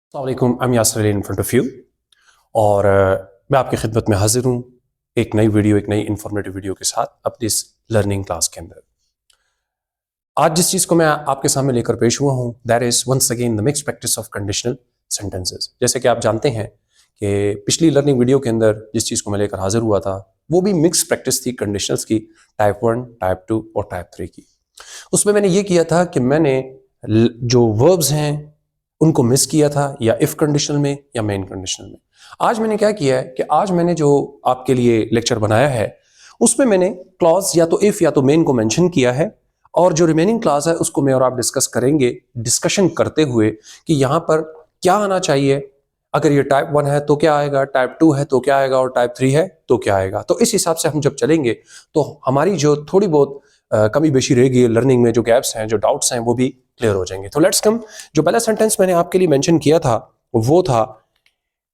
अस्सलामुअलैकुम, I'm Yasir Ali in front of you और मैं आपकी खिदमत में हाजिर हूँ एक नई वीडियो, एक नई इंफॉर्मेटिव वीडियो के साथ अपनी इस लर्निंग क्लास के अंदर। आज जिस चीज़ को मैं आपके सामने लेकर पेश हुआ हूँ that is once again the mix practice of conditional sentences. जैसे कि आप जानते हैं कि पिछली लर्निंग वीडियो के अंदर जिस चीज़ को मैं लेकर हाजिर हुआ था वो भी मिक्स प्रैक्टिस थी कंडीशनल्स की, टाइप 1, टाइप 2 और टाइप 3 की। उसमें मैंने ये किया था कि मैंने जो वर्ब्स हैं उनको मिस किया था या इफ कंडीशनल में या मेन कंडीशनल में। आज मैंने क्या किया है कि आज मैंने जो आपके लिए लेक्चर बनाया है उसमें मैंने क्लॉज या तो इफ या तो मेन को मेंशन किया है और जो रिमेनिंग क्लॉज है उसको मैं और आप डिस्कस करेंगे, डिस्कशन करते हुए कि यहाँ पर क्या आना चाहिए। अगर ये टाइप 1 है तो क्या आएगा, टाइप 2 है तो क्या आएगा और टाइप 3 है तो क्या आएगा। तो इस हिसाब से हम जब चलेंगे तो हमारी जो थोड़ी बहुत कमी बेशी रहेगी लर्निंग में, जो गैप्स हैं, जो डाउट्स हैं, वो भी क्लियर हो जाएंगे। तो लेट्स कम। जो पहला सेंटेंस मैंने आपके लिए मेंशन किया था वो था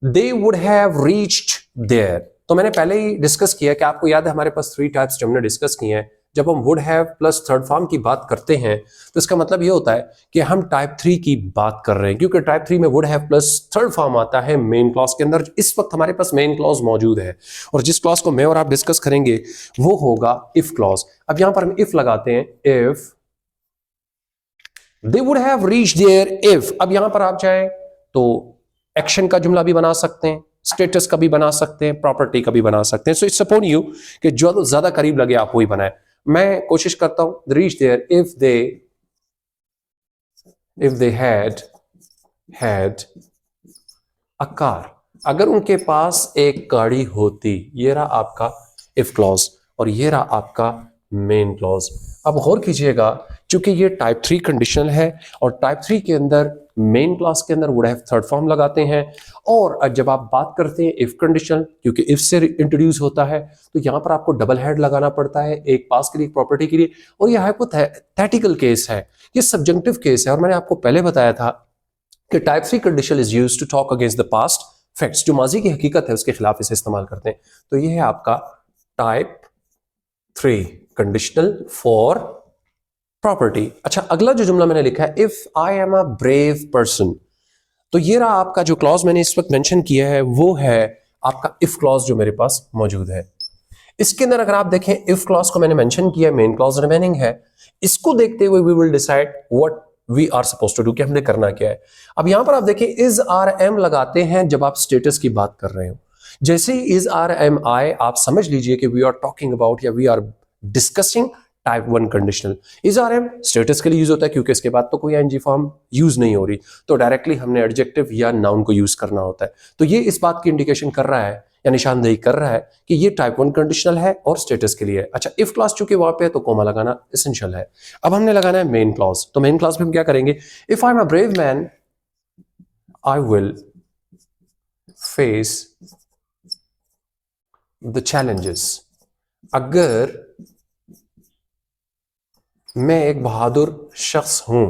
they would have reached there. तो मैंने पहले ही डिस्कस किया कि आपको याद है हमारे पास 3 टाइप्स जो हमने डिस्कस किए हैं। जब हम would have plus third form की बात करते हैं तो इसका मतलब ये होता है कि हम टाइप 3 की बात कर रहे हैं, क्योंकि टाइप 3 में would have plus third form आता है मेन क्लॉज के अंदर। इस वक्त हमारे पास मेन क्लॉज मौजूद है और जिस क्लॉज को मैं और आप डिस्कस करेंगे वो होगा इफ क्लॉज। अब यहां पर हम इफ लगाते हैं, if they would have reached there if. अब यहां पर आप चाहें तो एक्शन का जुमला भी बना सकते हैं, स्टेटस का भी बना सकते हैं, प्रॉपर्टी का भी बना सकते हैं। सो इट्स अपॉन यू कि जो ज्यादा करीब लगे आप वही बनाए। मैं कोशिश करता हूं reach there if they had a car. अगर उनके पास एक गाड़ी होती। ये रहा आपका इफ क्लॉज और ये रहा आपका मेन क्लॉज। अब गौर कीजिएगा, चूंकि ये टाइप 3 कंडीशनल है और टाइप 3 के अंदर मेन क्लॉज के अंदर वुड हैव थर्ड फॉर्म लगाते हैं। और जब आप बात करते हैं इफ कंडीशनल, क्योंकि इफ से इंट्रोड्यूस होता है तो यहां पर आपको डबल हेड लगाना पड़ता है, एक पास के लिए, प्रॉपर्टी के लिए। और यह हाइपोथेटिकल केस है, ये सब्जेक्टिव केस है। और मैंने आपको पहले बताया था कि type 3 conditional is used to talk against the past facts. जो माजी की हकीकत है उसके खिलाफ इसे इस्तेमाल करते हैं। तो ये है आपका टाइप 3 कंडीशनल फॉर प्रॉपर्टी। अच्छा, अगला जो जुमला मैंने लिखा है if I am a brave person. तो ये रहा आपका जो क्लॉज मैंने इस वक्त मेंशन किया है वो है आपका इफ क्लॉज जो मेरे पास मौजूद है। इसके अंदर अगर आप देखें इफ क्लॉज को मैंने मेंशन किया, मेन क्लॉज रिमेनिंग है। इसको देखते हुए we will decide what we are suppose to do, कि हमने करना क्या है। अब यहां पर आप देखिए इज आर एम लगाते हैं जब आप स्टेटस की बात कर रहे हो। जैसे ही इज आर एम आए आप समझ लीजिए कि वी आर टॉकिंग अबाउट या we are discussing type 1 conditional. Is are am status के लिए यूज होता है क्योंकि इसके बाद तो कोई आईएनजी फॉर्म यूज नहीं हो रही, तो डायरेक्टली हमने एडजेक्टिव या नाउन को यूज करना होता है। तो ये इस बात की इंडिकेशन कर रहा है या निशानदेही कर रहा है कि ये टाइप 1 कंडीशनल है और स्टेटस के लिए है। अच्छा, इफ क्लॉज चूंकि वहां पे है तो कोमा लगाना एसेंशियल है। अब हमने लगाना है मेन क्लॉज। तो मेन क्लॉज में हम क्या करेंगे, if I am a brave man I will face the challenges. अगर मैं एक बहादुर शख्स हूं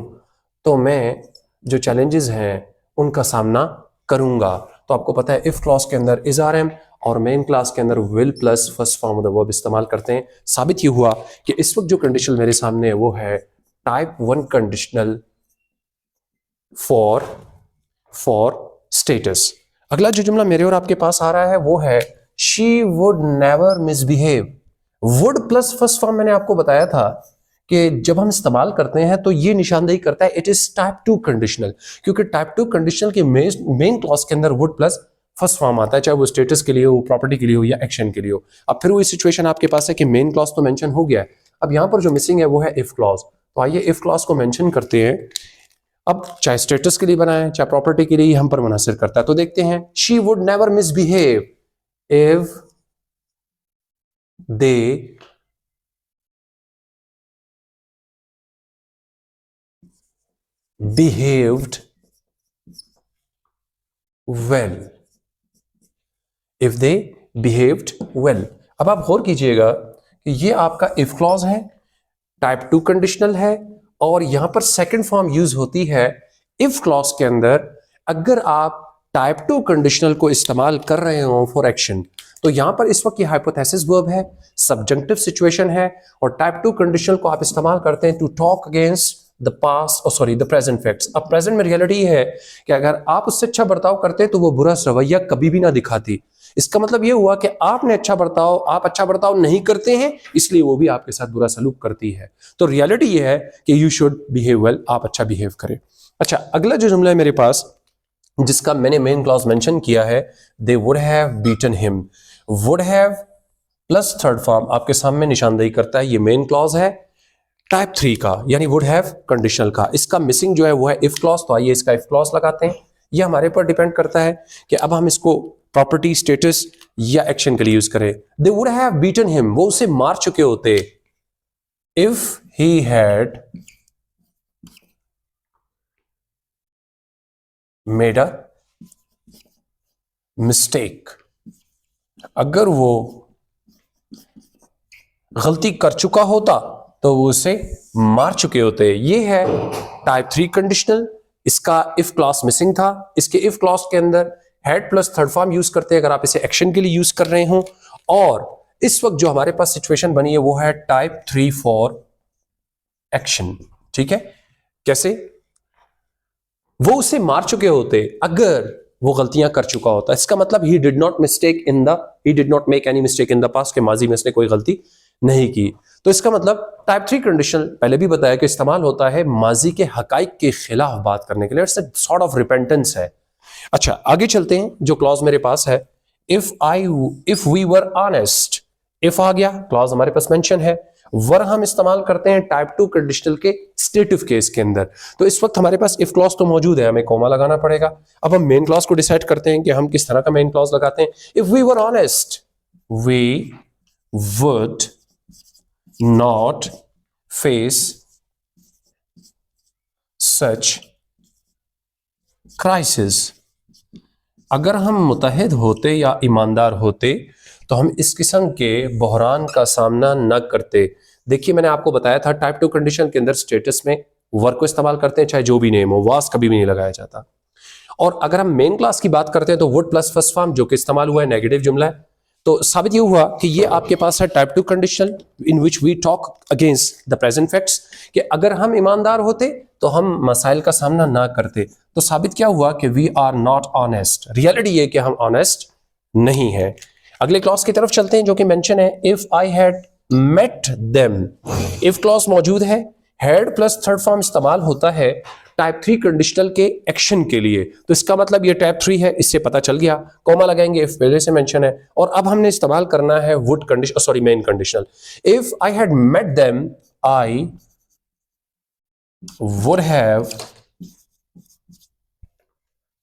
तो मैं जो चैलेंजेस हैं उनका सामना करूंगा। तो आपको पता है इफ क्लॉज के अंदर इज आर एम और मेन क्लास के अंदर will plus first form of the verb इस्तेमाल करते हैं। साबित ये हुआ कि इस वक्त जो कंडीशन मेरे सामने है वो है टाइप 1 कंडीशनल फॉर स्टेटस। अगला जो जुमला मेरे और आपके पास आ रहा है वो है she would never misbehave. Would plus first form मैंने आपको बताया था कि जब हम इस्तेमाल करते हैं तो ये निशानदेही करता है इट इज टाइप 2 कंडीशनल, क्योंकि टाइप 2 कंडीशनल के मेन क्लॉज के अंदर वुड प्लस फर्स्ट फॉर्म आता है, चाहे वो स्टेटस के लिए हो, प्रॉपर्टी के लिए हो या एक्शन के लिए हो। अब फिर वही सिचुएशन आपके पास है कि मेन क्लॉज तो मेंशन हो गया है, अब यहां पर जो मिसिंग है वो है इफ क्लॉज। तो आइए इफ क्लॉज को मेंशन करते हैं। अब चाहे स्टेटस के लिए बनाए चाहे प्रॉपर्टी के लिए हम पर मुनहसर करता है। तो देखते हैं, she would never misbehave if they behaved well, if they behaved well। अब आप गौर कीजिएगा कि ये आपका इफ क्लॉज है, टाइप 2 कंडीशनल है और यहां पर सेकंड फॉर्म यूज होती है इफ क्लॉज के अंदर। अगर आप टाइप 2 कंडीशनल को इस्तेमाल कर रहे हो फॉर एक्शन तो यहां पर इस वक्त ये हाइपोथेसिस वर्ब है, सब्जेक्टिव सिचुएशन है और टाइप 2 कंडीशनल को आप इस्तेमाल करते हैं to talk against the past और सॉरी द प्रेजेंट फैक्ट्स। अब प्रेजेंट में रियलिटी ये है कि अगर आप उससे अच्छा बर्ताव करते तो वो बुरा रवैया कभी भी ना दिखाती। इसका मतलब ये हुआ कि आपने आप अच्छा बर्ताव नहीं करते हैं, इसलिए वो भी आपके साथ बुरा सलूक करती है। तो रियलिटी ये है कि यू शुड बिहेव वेल, आप अच्छा बिहेव करें। अच्छा, अगला जो जुमला है मेरे पास जिसका मैंने मेन क्लॉज मेंशन किया है, दे would have beaten him. Would have plus third form आपके सामने निशानदेही करता है, ये मेन क्लॉज है टाइप 3 का, यानी वुड हैव कंडीशनल का। इसका मिसिंग जो है वो है इफ क्लॉज, तो आइए इसका इफ क्लॉज लगाते हैं। ये हमारे पर डिपेंड करता है कि अब हम इसको प्रॉपर्टी, स्टेटस या एक्शन के लिए यूज करें। दे वुड हैव बीटन हिम, वो उसे मार चुके होते, if he had made a mistake, अगर वो गलती कर चुका होता तो वो उसे मार चुके होते। ये है टाइप 3 कंडीशनल, इसका इफ क्लॉज मिसिंग था। इसके इफ क्लॉज के अंदर had plus third form use करते हैं अगर आप इसे एक्शन के लिए यूज कर रहे हो। और इस वक्त जो हमारे पास सिचुएशन बनी है वो है टाइप 3 फॉर एक्शन। ठीक है, कैसे? वो उसे मार चुके होते अगर वो गलतियां कर चुका होता। इसका मतलब he did not make any mistake in the past, के माजी में इसने कोई गलती नहीं की। तो इसका मतलब टाइप 3 कंडीशन पहले भी बताया कि इस्तेमाल होता है माजी के हकाइक के खिलाफ बात करने के लिए। It's a sort of repentance है। अच्छा, आगे चलते हैं। जो क्लॉज मेरे पास है, if we were honest, if आ गया, क्लॉज हमारे पास मेंशन है। वर हम इस्तेमाल करते हैं टाइप 2 कंडीशनल के स्टेटिव केस के अंदर। तो इस वक्त हमारे पास इफ क्लॉज तो मौजूद है, हमें कॉमा लगाना पड़ेगा। अब हम मेन क्लॉज को डिसाइड करते हैं कि हम किस तरह का मेन क्लॉज लगाते हैं। If we were honest, we would not face such crisis. अगर हम मुतहद होते या ईमानदार होते तो हम इस किस्म के बहरान का सामना न करते। देखिए, मैंने आपको बताया था टाइप 2 कंडीशन के अंदर स्टेटस में वर्क को इस्तेमाल करते हैं, चाहे जो भी नेम हो, वास कभी भी नहीं लगाया जाता। और अगर हम मेन क्लास की बात करते हैं तो वुड प्लस फर्स्ट फॉर्म जो कि इस्तेमाल हुआ है नेगेटिव जुमला है। तो साबित ये हुआ कि ये आपके पास है type 2 conditional in which we talk against the present facts, कि अगर हम ईमानदार होते तो हम मसाइल का सामना ना करते। तो साबित क्या हुआ कि we are not honest. Reality ये कि हम ऑनेस्ट नहीं है। अगले क्लॉज की तरफ चलते हैं जो कि मेंशन है, if I had met them. If clause मौजूद है, हैड प्लस थर्ड फॉर्म इस्तेमाल होता है टाइप 3 कंडीशनल के एक्शन के लिए। तो इसका मतलब ये टाइप 3 है, इससे पता चल गया। कॉमा लगाएंगे, इफ पहले से मेंशन है। और अब हमने इस्तेमाल करना है would condition, sorry main conditional. If I had met them, I would have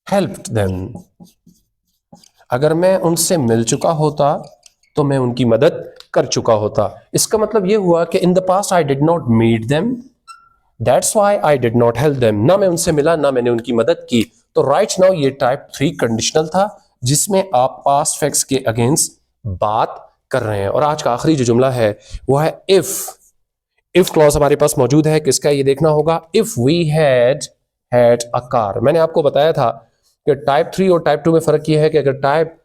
helped them. अगर मैं उनसे मिल चुका होता तो मैं उनकी मदद कर चुका होता। इसका मतलब यह हुआ कि in the past I did not meet them, that's why I did not help them. ना मैं उनसे मिला, ना मैंने उनकी मदद की। तो राइट नाउ ये टाइप 3 कंडीशनल था जिसमें आप पास्ट फैक्ट्स के अगेंस्ट बात कर रहे हैं। और आज का आखिरी जो जुमला है वो है इफ क्लॉज हमारे पास मौजूद है, किसका ये देखना होगा, if we had a car. मैंने आपको बताया था कि टाइप 3 और टाइप 2 में फर्क यह है कि अगर टाइप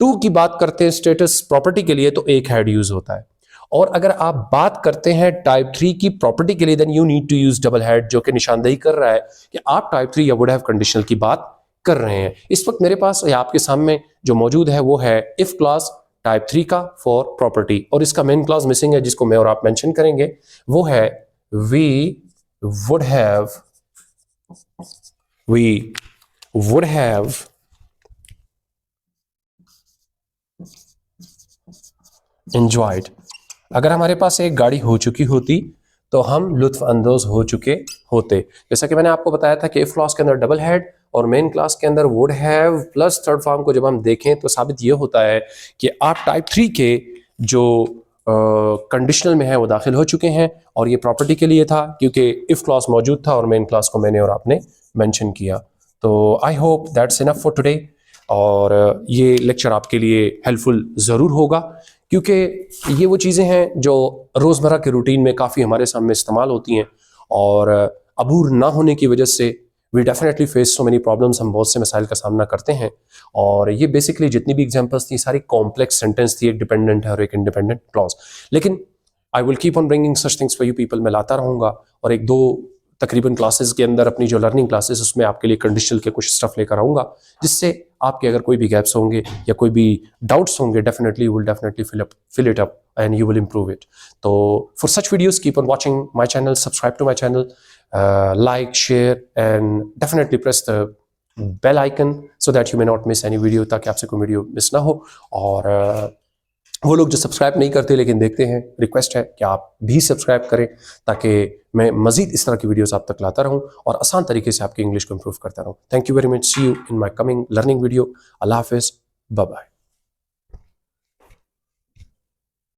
2 की बात करते हैं स्टेटस प्रॉपर्टी के लिए तो एक हैड यूज होता है, और अगर आप बात करते हैं टाइप 3 की प्रॉपर्टी के लिए then you need to use double had, जो कि निशानदेही कर रहा है कि आप टाइप 3 या वुड हैव कंडीशनल की बात कर रहे हैं। इस वक्त मेरे पास या आपके सामने जो मौजूद है वो है इफ क्लॉज टाइप 3 का फॉर प्रॉपर्टी, और इसका मेन क्लॉज मिसिंग है जिसको मैं और आप मेंशन करेंगे। वो है वी वुड हैव enjoyed। अगर हमारे पास एक गाड़ी हो चुकी होती तो हम लुत्फ अंदोज हो चुके होते। जैसा कि मैंने आपको बताया था कि इफ क्लॉज के अंदर डबल हैड और मेन क्लास के अंदर would have plus third form को जब हम देखें तो साबित यह होता है कि आप टाइप 3 के जो कंडीशनल में है वो दाखिल हो चुके हैं, और ये प्रॉपर्टी के लिए था क्योंकि इफ क्लॉज मौजूद था और मेन क्लास को मैंने और आपने मेंशन किया। तो I hope that's enough for today, और ये लेक्चर आपके लिए हेल्पफुल ज़रूर होगा क्योंकि ये वो चीज़ें हैं जो रोज़मर्रा के रूटीन में काफ़ी हमारे सामने इस्तेमाल होती हैं, और अबूर ना होने की वजह से we definitely face so many problems. हम बहुत से मसाइल का सामना करते हैं, और ये बेसिकली जितनी भी एग्जांपल्स थी सारी कॉम्प्लेक्स सेंटेंस थी, एक डिपेंडेंट है और एक इंडिपेंडेंट क्लॉज। लेकिन I will keep on bringing such things for you people, मैं लाता रहूँगा, और एक दो तकरीबन क्लासेस के अंदर अपनी जो लर्निंग क्लासेस उसमें आपके लिए कंडीशनल के कुछ स्टफ लेकर आऊँगा, जिससे आपके अगर कोई भी गैप्स होंगे या कोई भी डाउट्स होंगे, definitely you will definitely fill it up and you will improve it. So for such videos, keep on watching my channel, subscribe to my channel, like, share, and definitely press the bell icon so that you may not miss any video, ताकि आपसे कोई video miss ना हो। और वो लोग जो subscribe नहीं करते लेकिन देखते हैं, रिक्वेस्ट है कि आप भी सब्सक्राइब करें, ताकि मैं मजीद इस तरह की वीडियोस आप तक लाता रहूं और आसान तरीके से आपकी इंग्लिश को इंप्रूव करता रहूं। Thank you very much, see you in my coming learning video. अल्लाह हाफिज़, बाय बाय।